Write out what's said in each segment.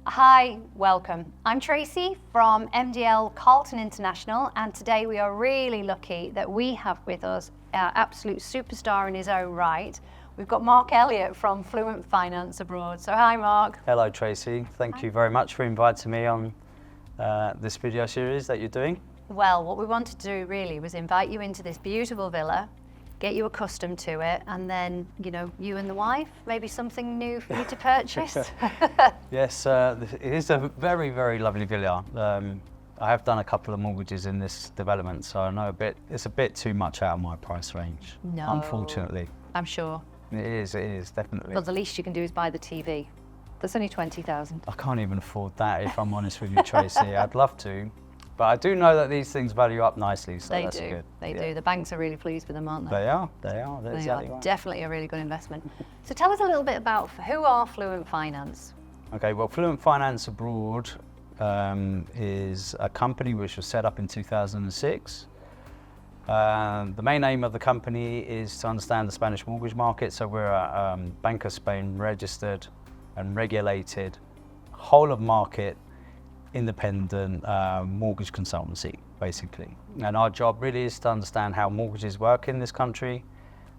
Hi, welcome. I'm Tracy from MDL Carlton International, and today we are really lucky that we have with us our absolute superstar in his own right. We've got Mark Elliott from Fluent Finance Abroad. So hi, Mark. Hello, Tracy. Thank you very much for inviting me on this video series that you're doing. Well, what we wanted to do really was invite you into this beautiful villa, get you accustomed to it, and then, you and the wife, maybe something new for you to purchase. Yes, it is a very, very lovely villa. I have done a couple of mortgages in this development, so I know it's a bit too much out of my price range. No. Unfortunately. I'm sure. It is, definitely. Well, the least you can do is buy the TV. That's only 20,000. I can't even afford that, if I'm honest with you, Tracy. I'd love to, but I do know that these things value up nicely, so that's good. They do. The banks are really pleased with them, aren't they? They are. That's They exactly are right. definitely a really good investment. So tell us a little bit about who are Fluent Finance? Okay, well, Fluent Finance Abroad is a company which was set up in 2006. The main aim of the company is to understand the Spanish mortgage market. So we're a Bank of Spain registered and regulated, whole of market, independent mortgage consultancy, basically. And our job really is to understand how mortgages work in this country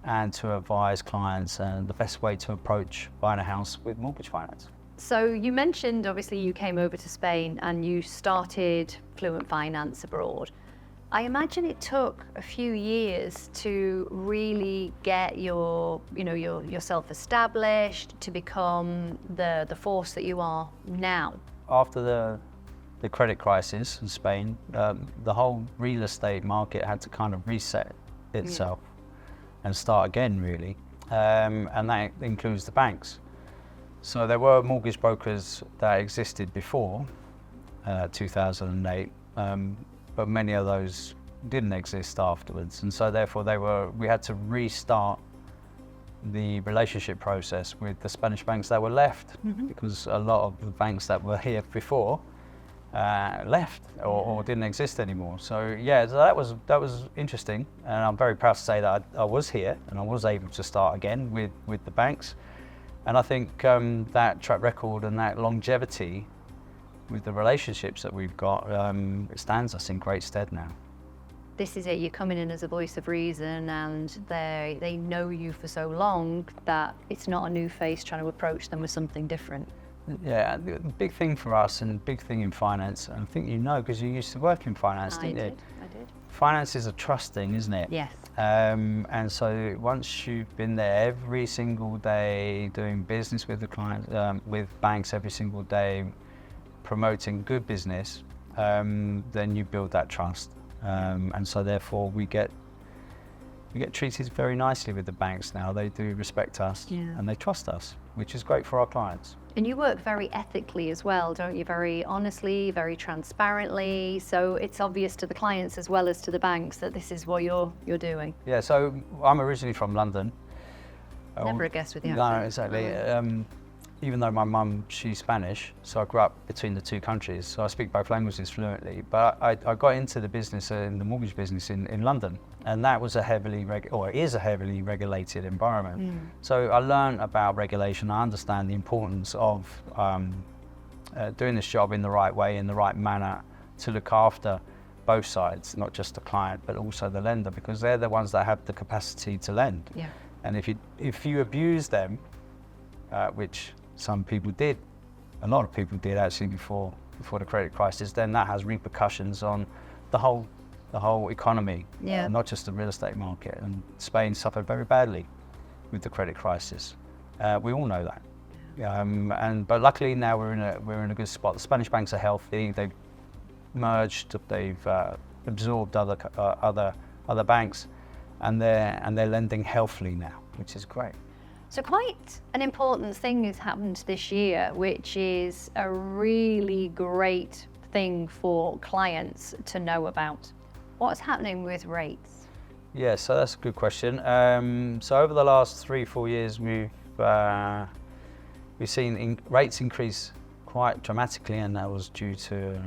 and to advise clients the best way to approach buying a house with mortgage finance. So you mentioned, obviously, you came over to Spain and you started Fluent Finance Abroad. I imagine it took a few years to really get yourself established, to become the force that you are now. After the credit crisis in Spain, the whole real estate market had to kind of reset itself and start again, really. And that includes the banks. So there were mortgage brokers that existed before 2008, but many of those didn't exist afterwards. And so therefore we had to restart the relationship process with the Spanish banks that were left, because a lot of the banks that were here before left or didn't exist anymore. So so that was interesting, and I'm very proud to say that I was here and I was able to start again with the banks. And I think that track record and that longevity with the relationships that we've got, it stands us in great stead now. This is it, you're coming in as a voice of reason, and they know you for so long that it's not a new face trying to approach them with something different. Yeah, the big thing for us and big thing in finance, and I think you know because you used to work in finance, didn't you? I did. Finance is a trust thing, isn't it? Yes. And so once you've been there every single day, doing business with the clients, with banks every single day, promoting good business, then you build that trust. And so therefore we get treated very nicely with the banks now. They do respect us and they trust us, which is great for our clients. And you work very ethically as well, don't you? Very honestly, very transparently. So it's obvious to the clients as well as to the banks that this is what you're doing. Yeah, so I'm originally from London. Never a guess with the No, accent. exactly. Even though my mum, she's Spanish, so I grew up between the two countries, so I speak both languages fluently. But I got into the business, in the mortgage business in London, and that was is a heavily regulated environment. So I learned about regulation. I understand the importance of doing this job in the right way, in the right manner, to look after both sides, not just the client, but also the lender, because they're the ones that have the capacity to lend. Yeah. And if you abuse them, which some people did, a lot of people did actually before the credit crisis, then that has repercussions on the whole economy, not just the real estate market. And Spain suffered very badly with the credit crisis. We all know that. But luckily now we're in a good spot. The Spanish banks are healthy. They've merged. They've absorbed other banks, and they're lending healthily now, which is great. So quite an important thing has happened this year, which is a really great thing for clients to know about. What's happening with rates? Yeah, so that's a good question. So over the last 3-4 years, we've seen rates increase quite dramatically, and that was due to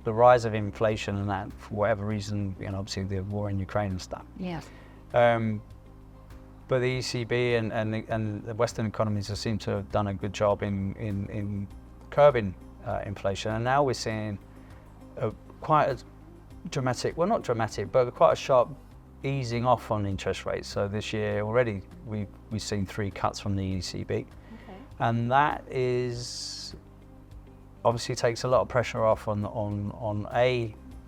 the rise of inflation, and that for whatever reason, obviously the war in Ukraine and stuff. Yes. But the ECB and the Western economies seem to have done a good job in curbing inflation, and now we're seeing quite a dramatic, well not dramatic, but quite a sharp easing off on interest rates. So this year already we've seen 3 cuts from the ECB, and that is obviously takes a lot of pressure off on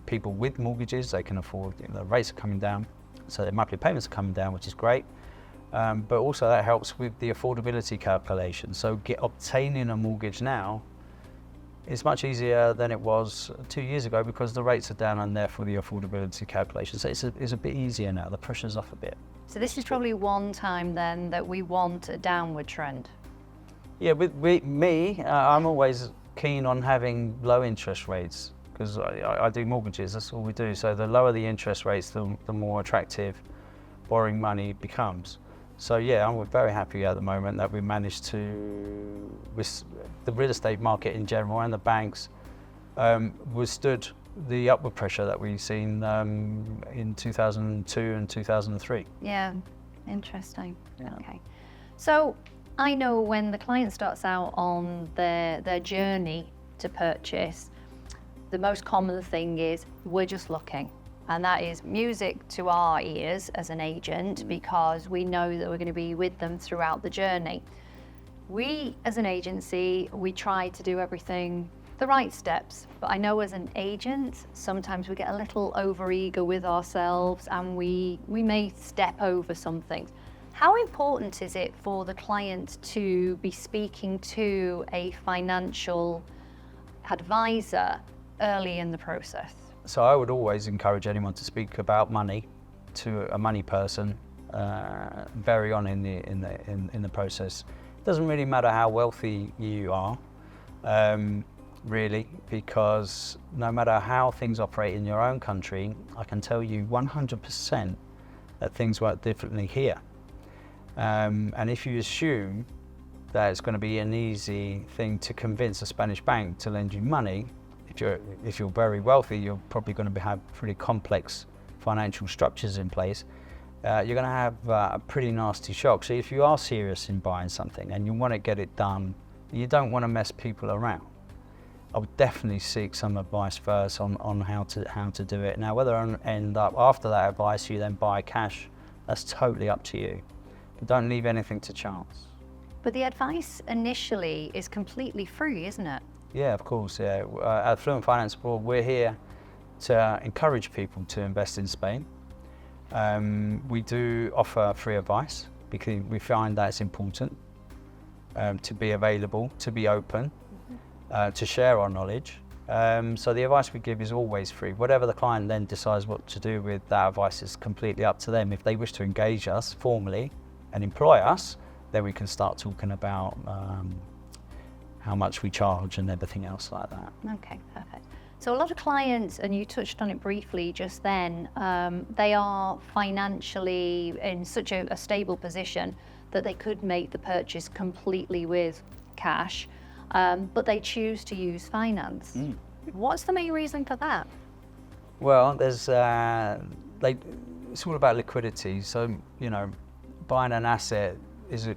people with mortgages. They can afford, the rates are coming down, so their monthly payments are coming down, which is great. But also that helps with the affordability calculation. So obtaining a mortgage now is much easier than it was 2 years ago because the rates are down and therefore the affordability calculation. So it's a bit easier now, the pressure's off a bit. So this is probably one time then that we want a downward trend. Yeah, with me, I'm always keen on having low interest rates because I do mortgages, that's all we do. So the lower the interest rates, the more attractive borrowing money becomes. So yeah, I'm very happy at the moment that we managed to, with the real estate market in general and the banks, withstood the upward pressure that we've seen in 2002 and 2003. Yeah, interesting. Yeah. Okay. So I know when the client starts out on their journey to purchase, the most common thing is we're just looking. And that is music to our ears as an agent because we know that we're going to be with them throughout the journey. We, as an agency, we try to do everything the right steps. But I know as an agent, sometimes we get a little overeager with ourselves and we may step over some things. How important is it for the client to be speaking to a financial advisor early in the process? So I would always encourage anyone to speak about money to a money person very on in the process. It doesn't really matter how wealthy you are, really, because no matter how things operate in your own country, I can tell you 100% that things work differently here. And if you assume that it's going to be an easy thing to convince a Spanish bank to lend you money, if you're very wealthy, you're probably going to have pretty complex financial structures in place. You're going to have a pretty nasty shock. So if you are serious in buying something and you want to get it done, you don't want to mess people around. I would definitely seek some advice first on how to do it. Now, whether I end up after that advice you then buy cash, that's totally up to you. But don't leave anything to chance. But the advice initially is completely free, isn't it? Yeah, of course, yeah. At Fluent Finance Abroad, we're here to encourage people to invest in Spain. We do offer free advice because we find that it's important to be available, to be open, to share our knowledge. So the advice we give is always free. Whatever the client then decides what to do with that advice is completely up to them. If they wish to engage us formally and employ us, then we can start talking about how much we charge and everything else like that. Okay, perfect. So a lot of clients, and you touched on it briefly just then, they are financially in such a stable position that they could make the purchase completely with cash, but they choose to use finance. What's the main reason for that? Well, there's it's all about liquidity. So, buying an asset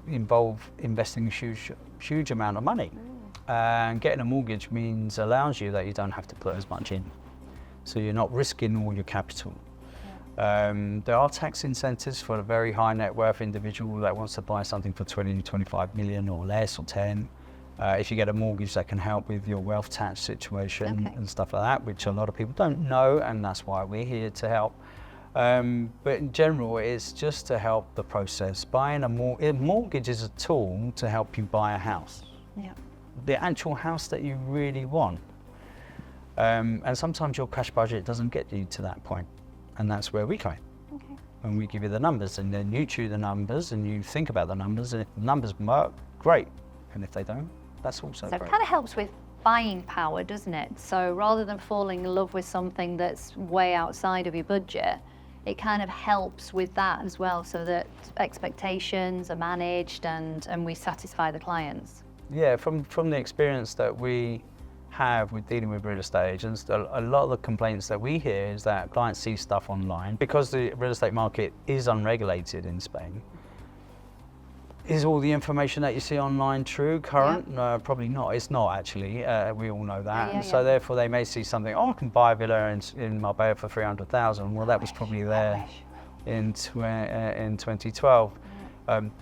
involve investing a huge amount of money. And getting a mortgage allows you that you don't have to put as much in. So you're not risking all your capital. There are tax incentives for a very high net worth individual that wants to buy something for 20, 25 million or less or 10. If you get a mortgage, that can help with your wealth tax situation and stuff like that, which a lot of people don't know, and that's why we're here to help. But in general, it's just to help the process. Buying a mortgage is a tool to help you buy a house. Yeah. The actual house that you really want. And sometimes your cash budget doesn't get you to that point. And that's where we come in. Okay. And we give you the numbers, and then you choose the numbers and you think about the numbers, and if the numbers work, great. And if they don't, that's also So great. it kind of helps with buying power, doesn't it? So rather than falling in love with something that's way outside of your budget, it kind of helps with that as well, so that expectations are managed and we satisfy the clients. Yeah, from the experience that we have with dealing with real estate agents, a lot of the complaints that we hear is that clients see stuff online. Because the real estate market is unregulated in Spain, Is all the information that you see online true, current? No, probably not. It's not actually. We all know that. And so therefore they may see something, oh, I can buy a villa in Marbella for 300,000. Well, that was probably there in 2012.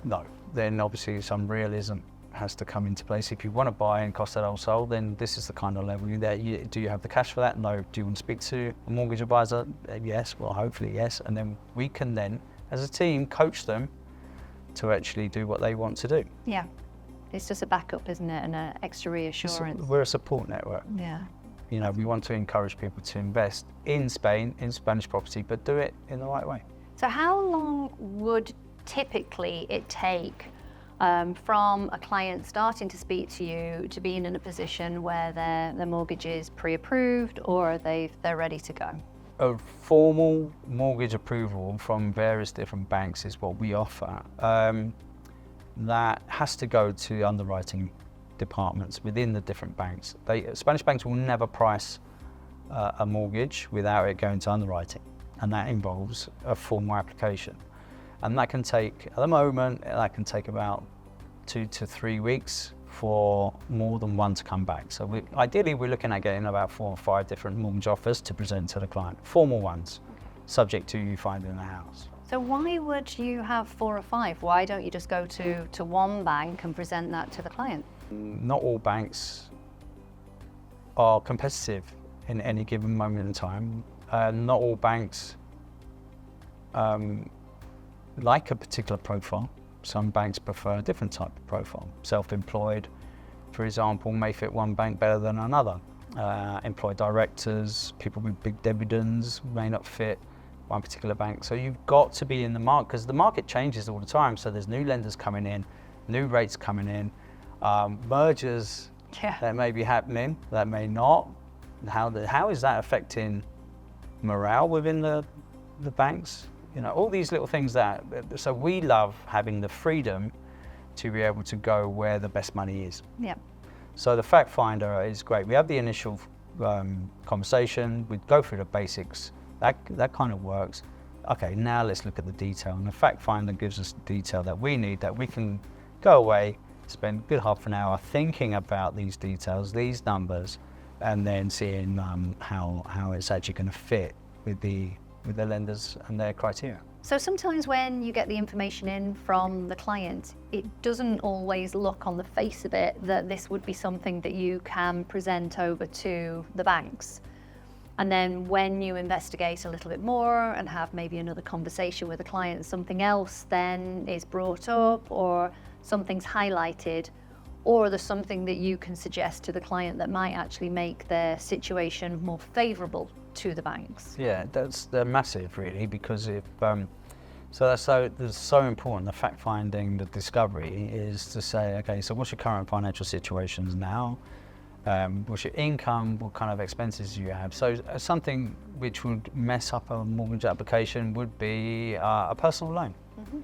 No, then obviously some realism has to come into place. If you want to buy in Costa del Sol, then this is the kind of level do you have the cash for that? No. Do you want to speak to a mortgage advisor? Yes. Well, hopefully yes. And then we can then, as a team, coach them to actually do what they want to do. Yeah, it's just a backup, isn't it, and an extra reassurance. We're a support network. Yeah. You know, we want to encourage people to invest in Spain, in Spanish property, but do it in the right way. So how long would typically it take from a client starting to speak to you to being in a position where their mortgage is pre-approved or they're ready to go? A formal mortgage approval from various different banks is what we offer. That has to go to underwriting departments within the different banks. Spanish banks will never price a mortgage without it going to underwriting, and that involves a formal application. And that can take, at the moment, that can take about 2 to 3 weeks for more than one to come back. So ideally we're looking at getting about 4 or 5 different mortgage offers to present to the client, formal ones, subject to you finding a house. So why would you have 4 or 5? Why don't you just go to one bank and present that to the client? Not all banks are competitive in any given moment in time. Not all banks like a particular profile. Some banks prefer a different type of profile. Self-employed, for example, may fit one bank better than another. Employed directors, people with big dividends may not fit one particular bank. So you've got to be in the market, because the market changes all the time. So there's new lenders coming in, new rates coming in, mergers that may be happening, that may not. How is that affecting morale within the banks? You know, all these little things so we love having the freedom to be able to go where the best money is. Yeah. So the fact finder is great. We have the initial conversation, we go through the basics, that kind of works. Okay, now let's look at the detail. And the fact finder gives us the detail that we need, that we can go away, spend a good half an hour thinking about these details, these numbers, and then seeing how it's actually going to fit with the lenders and their criteria. So sometimes when you get the information in from the client, it doesn't always look on the face of it that this would be something that you can present over to the banks. And then when you investigate a little bit more and have maybe another conversation with the client, something else then is brought up or something's highlighted, or there's something that you can suggest to the client that might actually make their situation more favourable to the banks. Yeah, they're massive really, because if that's so important. The fact finding, the discovery is to say, okay, so what's your current financial situations now? What's your income? What kind of expenses do you have? So something which would mess up a mortgage application would be a personal loan. Mm-hmm.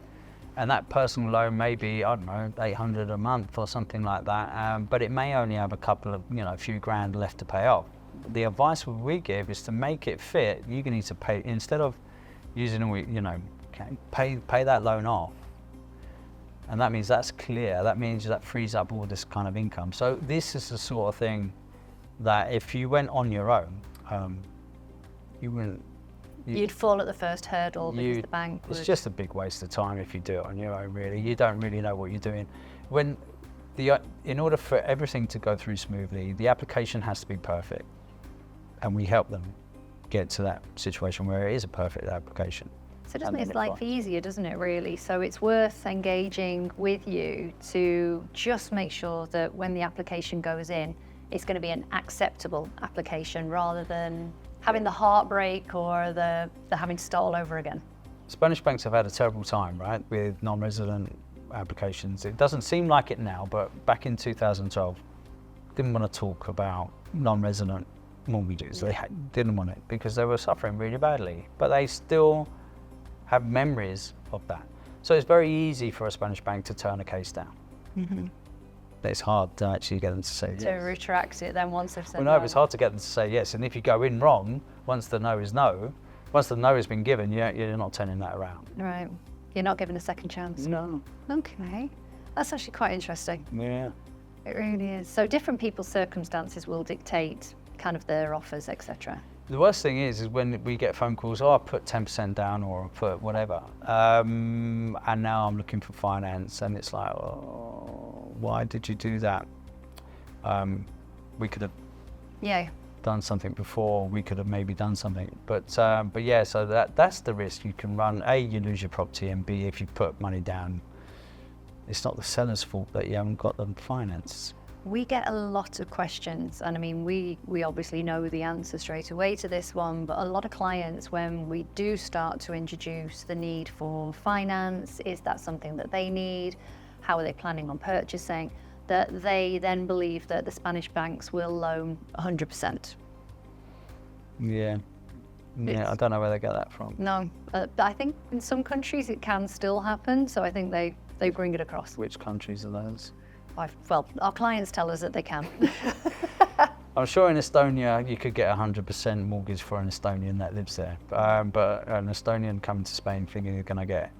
And that personal loan may be, I don't know, 800 a month or something like that, but it may only have a few grand left to pay off. The advice we give is to make it fit. You need to pay, instead of using pay that loan off. And that means that's clear. That means that frees up all this kind of income. So this is the sort of thing that if you went on your own, you wouldn't. You'd fall at the first hurdle because the bank would. It's just a big waste of time if you do it on your own, really. You don't really know what you're doing. In order for everything to go through smoothly, the application has to be perfect. And we help them get to that situation where it is a perfect application. So it just makes life easier, doesn't it, really? So it's worth engaging with you to just make sure that when the application goes in, it's going to be an acceptable application rather than having the heartbreak or the having to start all over again. Spanish banks have had a terrible time, right, with non-resident applications. It doesn't seem like it now, but back in 2012, didn't want to talk about non-resident mortgages. They didn't want it because they were suffering really badly, but they still have memories of that. So it's very easy for a Spanish bank to turn a case down. Mm-hmm. It's hard to actually get them to say yes. To retract it then once they've said no. It's hard to get them to say yes, and if you go in wrong, once the no has been given, you're not turning that around. Right. You're not given a second chance. No. Okay. That's actually quite interesting. Yeah. It really is. So different people's circumstances will dictate kind of their offers, etc. The worst thing is when we get phone calls, oh, I put 10% down or I put whatever. And now I'm looking for finance, and it's like, oh, why did you do that? We could have Yeah. done something before, we could have maybe done something. But yeah, so that's the risk you can run. A, you lose your property, and B, if you put money down, it's not the seller's fault that you haven't got them financed. We get a lot of questions, and I mean, we obviously know the answer straight away to this one, but a lot of clients, when we do start to introduce the need for finance, is that something that they need? How are they planning on purchasing? That they then believe that the Spanish banks will loan 100%. Yeah. Yeah, I don't know where they get that from. No, I think in some countries it can still happen, so I think they bring it across. Which countries are those? Well, our clients tell us that they can. I'm sure in Estonia you could get 100% mortgage for an Estonian that lives there. But an Estonian coming to Spain thinking they're going to get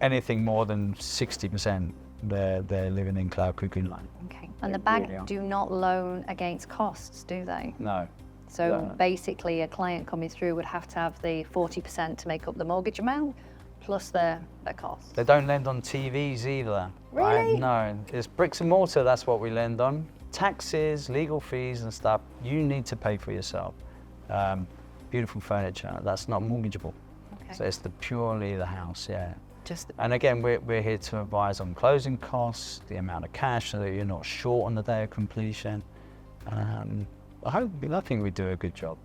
anything more than 60%, they're living in cloud cooking line. Okay. And the They bank really are. do not loan against costs, do they? No. So No. basically a client coming through would have to have the 40% to make up the mortgage amount plus their costs. They don't lend on TVs either. Right? Really? No, it's bricks and mortar, that's what we lend on. Taxes, legal fees and stuff, you need to pay for yourself. Beautiful furniture, that's not mortgageable. Okay. So it's purely the house, yeah. Just And again, we're here to advise on closing costs, the amount of cash so that you're not short on the day of completion. I think we do a good job.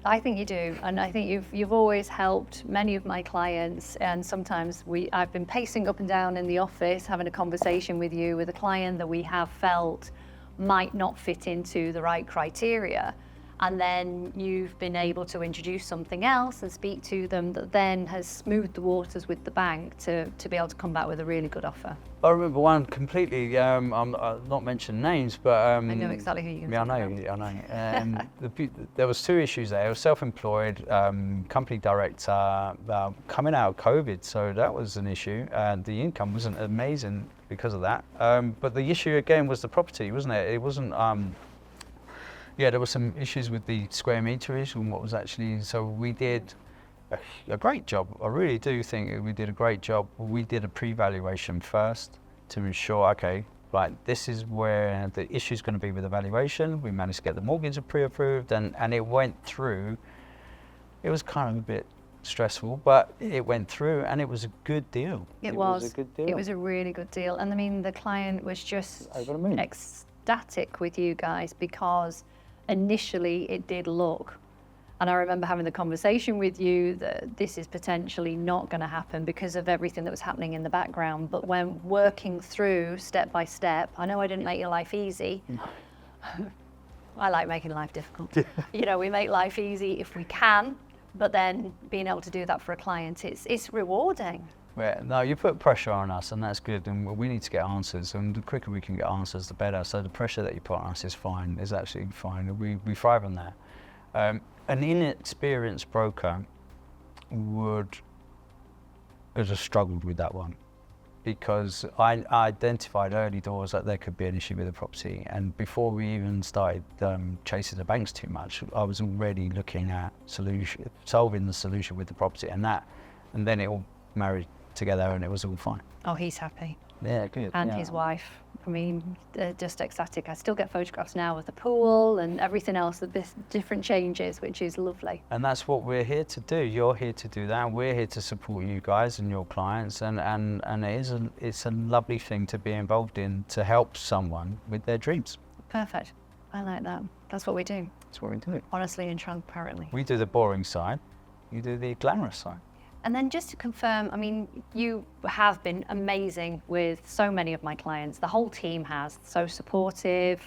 I think you do, and I think you've always helped many of my clients. And sometimes I've been pacing up and down in the office, having a conversation with you with a client that we have felt might not fit into the right criteria, and then you've been able to introduce something else and speak to them that then has smoothed the waters with the bank to be able to come back with a really good offer. I remember one completely. I'm not mentioning names, but I know exactly who you're yeah, talking about. I know. There was two issues there. I was self-employed, company director, coming out of COVID, so that was an issue. And the income wasn't amazing because of that. But the issue again was the property, wasn't it? It wasn't. Yeah, there were some issues with the square meterage and what was actually. So we did a great job. I really do think we did a great job. We did a pre-valuation first to ensure, okay, right, this is where the issue is going to be with the valuation. We managed to get the mortgage pre-approved, and it went through. It was kind of a bit stressful, but it went through, and it was a good deal. It was a good deal. It was a really good deal, and I mean the client was just Over the moon. ecstatic with you guys because initially it did look, and I remember having the conversation with you that this is potentially not going to happen because of everything that was happening in the background. But when working through step by step, I know I didn't make your life easy. I like making life difficult. You know, we make life easy if we can, but then being able to do that for a client, it's rewarding. Yeah, no, you put pressure on us, and that's good, and we need to get answers, and the quicker we can get answers, the better. So the pressure that you put on us is fine, is absolutely fine. We thrive on that. An inexperienced broker would have just struggled with that one, because I identified early doors that there could be an issue with the property, and before we even started chasing the banks too much, I was already looking at solving the solution with the property, and then it all married together, and it was all fine. Oh, he's happy. Yeah, good. And yeah. his wife. I mean, they're just ecstatic. I still get photographs now of the pool and everything else, the different changes, which is lovely. And that's what we're here to do. You're here to do that. We're here to support you guys and your clients, and it's a lovely thing to be involved in, to help someone with their dreams. Perfect. I like that. That's what we do, That's what we do. honestly and transparently. We do the boring side. You do the glamorous side. And then just to confirm, I mean, you have been amazing with so many of my clients. The whole team has, so supportive.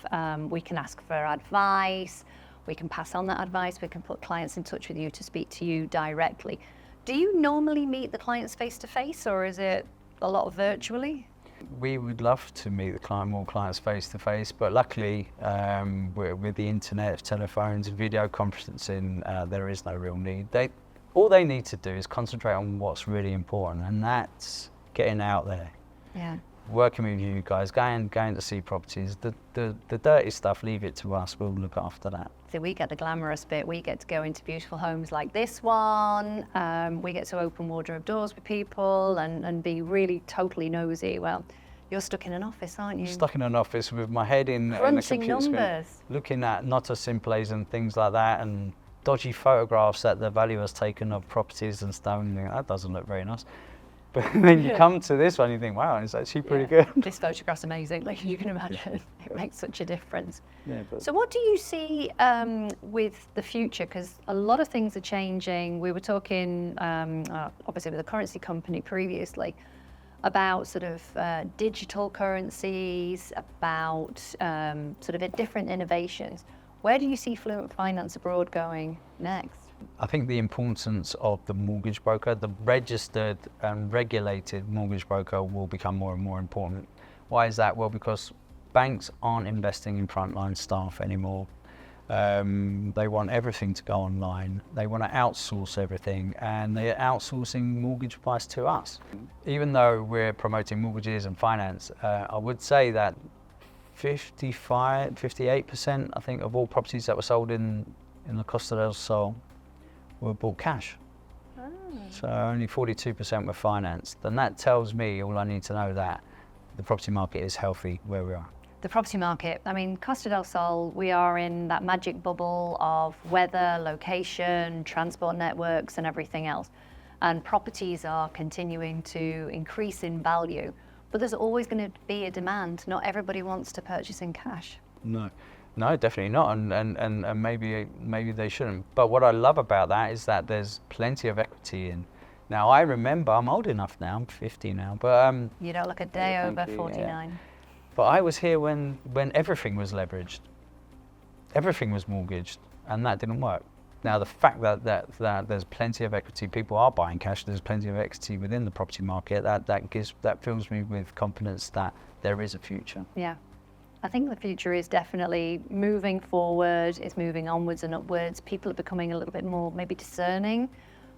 We can ask for advice. We can pass on that advice. We can put clients in touch with you to speak to you directly. Do you normally meet the clients face to face, or is it a lot virtually? We would love to meet more clients face to face, but luckily, with the internet, telephones, video conferencing, there is no real need. All they need to do is concentrate on what's really important, and that's getting out there. Yeah. working with you guys, going to see properties. The dirty stuff, leave it to us. We'll look after that. So we get the glamorous bit. We get to go into beautiful homes like this one. We get to open wardrobe doors with people and be really totally nosy. Well, you're stuck in an office, aren't you? Stuck in an office with my head in a Crunching computer screen, numbers. looking at Noto Simples and things like that, and dodgy photographs that the valuer has taken of properties and stuff. And you think, that doesn't look very nice. But then you come to this one, you think, wow, it's actually pretty good. This photograph's amazing, like you can imagine. It makes such a difference. Yeah, but So what do you see with the future? Because a lot of things are changing. We were talking, obviously, with a currency company previously, about sort of digital currencies, about sort of different innovations. Where do you see Fluent Finance Abroad going next? I think the importance of the mortgage broker, the registered and regulated mortgage broker, will become more and more important. Why is that? Well, because banks aren't investing in frontline staff anymore. They want everything to go online. They want to outsource everything, and they're outsourcing mortgage advice to us. Even though we're promoting mortgages and finance, I would say that 58%, I think, of all properties that were sold in the Costa del Sol were bought cash. So only 42% were financed. And that tells me all I need to know, that the property market is healthy where we are. The property market, I mean, Costa del Sol, we are in that magic bubble of weather, location, transport networks and everything else. And properties are continuing to increase in value, but there's always going to be a demand. Not everybody wants to purchase in cash. No, definitely not, and maybe they shouldn't. But what I love about that is that there's plenty of equity in. Now, I remember, I'm old enough now, I'm 50 now, but You don't look a day Yeah, over thank you, 49. yeah. But I was here when everything was leveraged, everything was mortgaged, and that didn't work. Now, the fact that there's plenty of equity, people are buying cash, there's plenty of equity within the property market, that fills me with confidence that there is a future. Yeah. I think the future is definitely moving forward, it's moving onwards and upwards. People are becoming a little bit more maybe discerning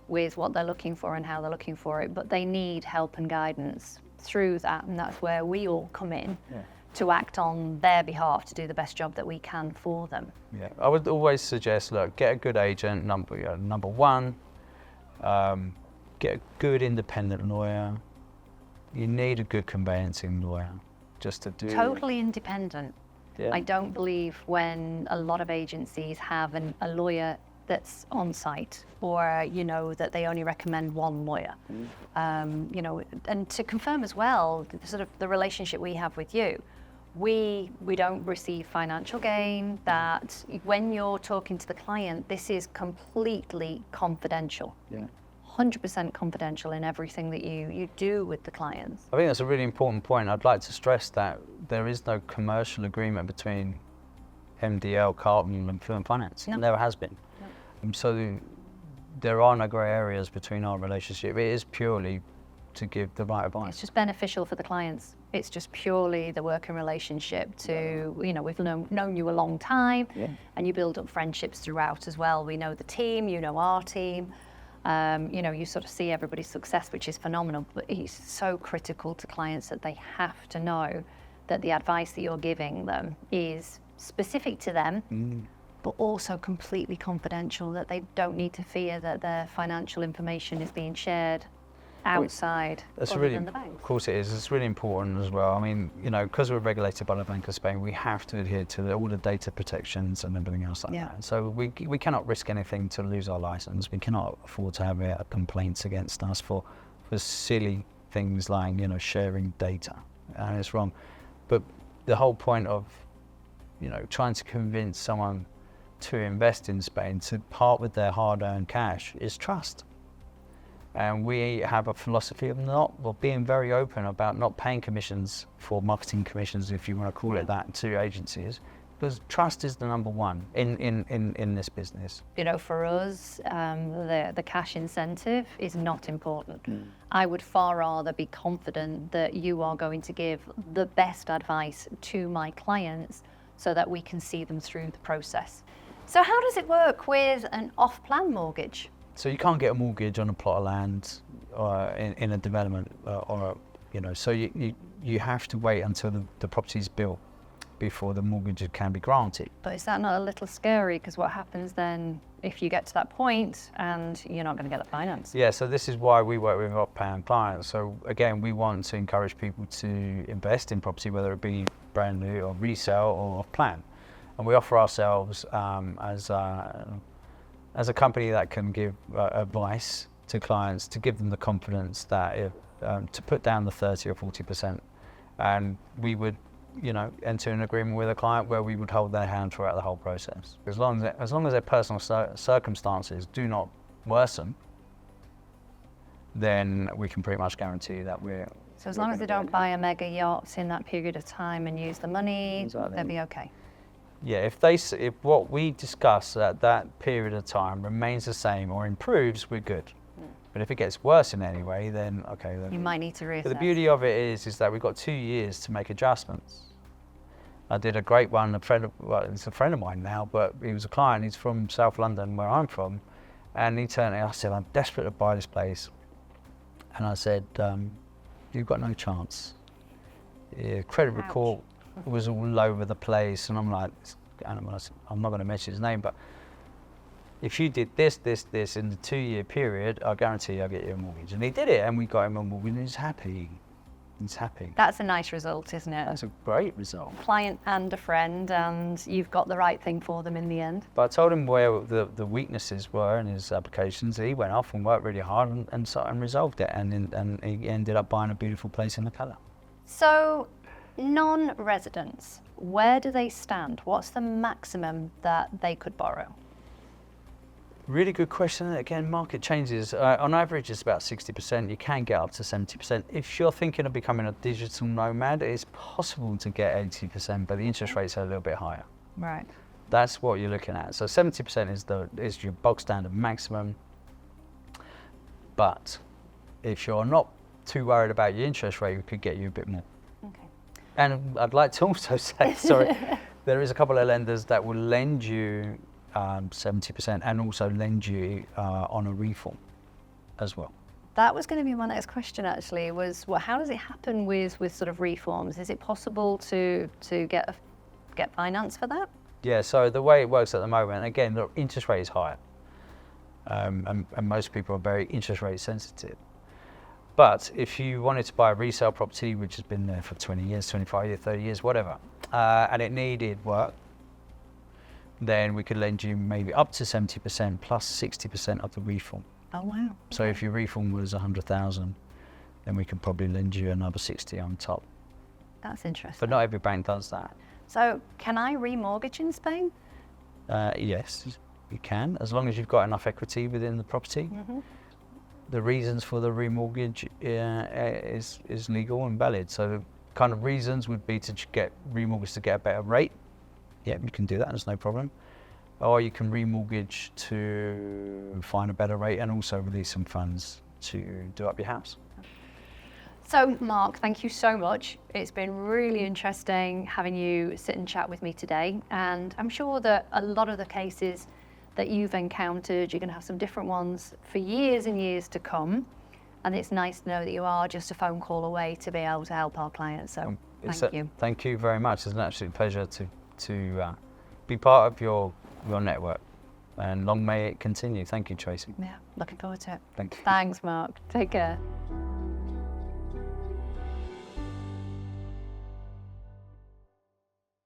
with what they're looking for and how they're looking for it, but they need help and guidance through that, and that's where we all come in to act on their behalf to do the best job that we can for them. Yeah, I would always suggest, look, get a good agent, number one, get a good independent lawyer. You need a good conveyancing lawyer just to do... Totally independent. Yeah. I don't believe when a lot of agencies have a lawyer that's on site, or that they only recommend one lawyer. And to confirm as well, the relationship we have with you, we don't receive financial gain. That when you're talking to the client, this is completely confidential. Yeah. 100% confidential in everything that you do with the clients. I think that's a really important point. I'd like to stress that there is no commercial agreement between MDL, Carlton and Fluent Finance. No. Never has been. No. So there are no grey areas between our relationship. It is purely to give the right advice. It's just beneficial for the clients. It's just purely the working relationship to, we've known you a long time, and you build up friendships throughout as well. We know the team, you know our team. You sort of see everybody's success, which is phenomenal, but it's so critical to clients that they have to know that the advice that you're giving them is specific to them, but also completely confidential, that they don't need to fear that their financial information is being shared outside other than the bank. Of course it is. It's really important as well. I mean, because we're regulated by the Bank of Spain, we have to adhere to all the data protections and everything else like that. So we cannot risk anything to lose our license. We cannot afford to have complaints against us for silly things like, sharing data. And it's wrong. But the whole point of, trying to convince someone to invest in Spain, to part with their hard-earned cash, is trust. And we have a philosophy of being very open about not paying commissions for marketing commissions, if you want to call it that, to agencies, because trust is the number one in this business. For us, the cash incentive is not important. I would far rather be confident that you are going to give the best advice to my clients so that we can see them through the process. So how does it work with an off-plan mortgage? So you can't get a mortgage on a plot of land or in a development, so you have to wait until the property is built before the mortgage can be granted. But is that not a little scary? Because what happens then if you get to that point and you're not going to get the finance? Yeah, so this is why we work with off-plan clients. So again, we want to encourage people to invest in property, whether it be brand new or resale or off-plan. And we offer ourselves as a company that can give advice to clients to give them the confidence that if, to put down the 30 or 40%, and we would, enter an agreement with a client where we would hold their hand throughout the whole process. As long as their personal circumstances do not worsen, then we can pretty much guarantee that we're. So as long as they don't buy a mega yacht in that period of time and use the money, Exactly. they'll be okay. Yeah, if what we discuss at that period of time remains the same or improves, we're good. But if it gets worse in any way, then okay. Then You might need to reassess. But the beauty of it is that we've got 2 years to make adjustments. I did a great one. It's a friend of mine now, but he was a client. He's from South London, where I'm from, and he turned to me. I said, "I'm desperate to buy this place," and I said, "You've got no chance. Credit report was all over the place," and I'm like, I'm not going to mention his name, but if you did this in the 2-year period, I guarantee I'll get you a mortgage. And he did it, and we got him a mortgage, and he's happy. He's happy. That's a nice result, isn't it? That's a great result. Client and a friend, and you've got the right thing for them in the end. But I told him where the weaknesses were in his applications. He went off and worked really hard and resolved it, and he ended up buying a beautiful place in the Cala. So, non-residents, where do they stand? What's the maximum that they could borrow? Really good question. Again, market changes. On average, it's about 60%. You can get up to 70%. If you're thinking of becoming a digital nomad, it's possible to get 80%, but the interest rates are a little bit higher. Right. That's what you're looking at. So 70% is your bog standard maximum. But if you're not too worried about your interest rate, we could get you a bit more. Okay. And I'd like to also say, sorry, there is a couple of lenders that will lend you 70% and also lend you on a reform as well. That was going to be my next question actually, was how does it happen with sort of reforms? Is it possible to get finance for that? Yeah, so the way it works at the moment, again, the interest rate is higher. And most people are very interest rate sensitive. But if you wanted to buy a resale property, which has been there for 20 years, 25 years, 30 years, whatever, and it needed work, then we could lend you maybe up to 70% plus 60% of the reform. Oh, wow. So if your reform was 100,000, then we could probably lend you another 60 on top. That's interesting. But not every bank does that. So can I remortgage in Spain? Yes, you can, as long as you've got enough equity within the property. Mm-hmm. The reasons for the remortgage is legal and valid. So the kind of reasons would be to get remortgage to get a better rate. Yeah, you can do that, there's no problem. Or you can remortgage to find a better rate and also release some funds to do up your house. So Mark, thank you so much. It's been really interesting having you sit and chat with me today. And I'm sure that a lot of the cases that you've encountered, you're going to have some different ones for years and years to come. And it's nice to know that you are just a phone call away to be able to help our clients. So thank you. Thank you very much. It's an absolute pleasure to be part of your network, and long may it continue. Thank you, Tracy. Yeah, looking forward to it. Thank you. Thanks, Mark. Take care.